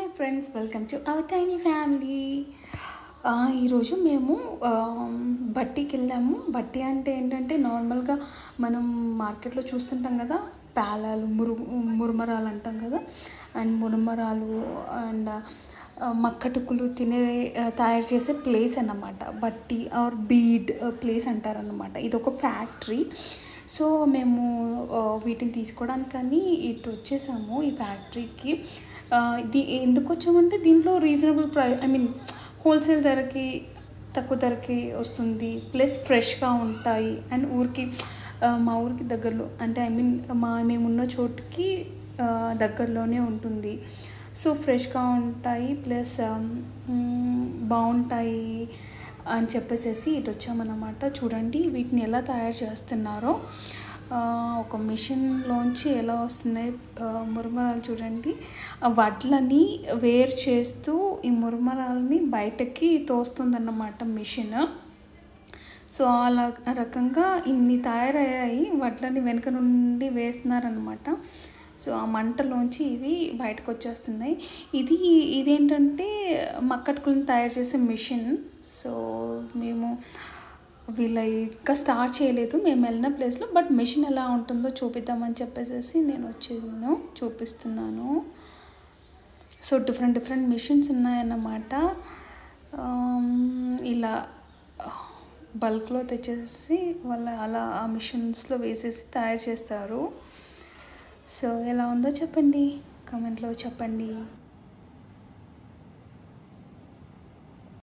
Hi friends, welcome to our tiny family. ఈరోజు మేము బట్టీకి వెళ్ళాము. బట్టి అంటే ఏంటంటే నార్మల్గా మనం మార్కెట్లో చూస్తుంటాం కదా, పేలాలు, మురుమరాలు అంటాం కదా. అండ్ మురుమరాలు అండ్ మక్కటుకులు తయారు చేసే ప్లేస్ అన్నమాట. బట్టి ఆర్ బీడ్ ప్లేస్ అంటారన్నమాట. ఇది ఒక ఫ్యాక్టరీ. సో మేము వీటిని తీసుకోవడానికి కానీ ఇటు వచ్చేసాము ఈ ఫ్యాక్టరీకి. ఎందుకు వచ్చామంటే దీంట్లో రీజనబుల్ హోల్సేల్ ధరకి, తక్కువ ధరకి వస్తుంది. ప్లస్ ఫ్రెష్గా ఉంటాయి. అండ్ మా ఊరికి దగ్గరలో అంటే మేమున్న చోటుకి దగ్గరలోనే ఉంటుంది. సో ఫ్రెష్గా ఉంటాయి, ప్లస్ బాగుంటాయి అని చెప్పేసి ఇటు వచ్చామన్నమాట. చూడండి వీటిని ఎలా తయారు చేస్తున్నారో. ఒక మిషన్లోంచి ఎలా వస్తున్నాయి మురుమరాలు చూడండి. వడ్లని వేరు చేస్తూ ఈ మురుమరాలని బయటకి తోస్తుందన్నమాట మిషన్. సో అలా రకంగా ఇన్ని తయారయ్యాయి. వడ్లని వెనుక నుండి వేస్తున్నారనమాట. సో ఆ మంటలోంచి ఇవి బయటకు వచ్చేస్తున్నాయి. ఇదేంటంటే మక్కటుకులను తయారు చేసే మిషన్. సో మేము ఇంకా స్టార్ట్ చేయలేదు మేము వెళ్ళిన ప్లేస్లో. బట్ మిషన్ ఎలా ఉంటుందో చూపిద్దామని చెప్పేసి నేను చూపిస్తున్నాను. సో డిఫరెంట్ మిషన్స్ ఉన్నాయన్నమాట. ఇలా బల్క్లో తెచ్చేసి వాళ్ళు అలా ఆ మిషన్స్లో వేసేసి తయారు చేస్తారు. సో ఎలా ఉందో చెప్పండి, కామెంట్లో చెప్పండి.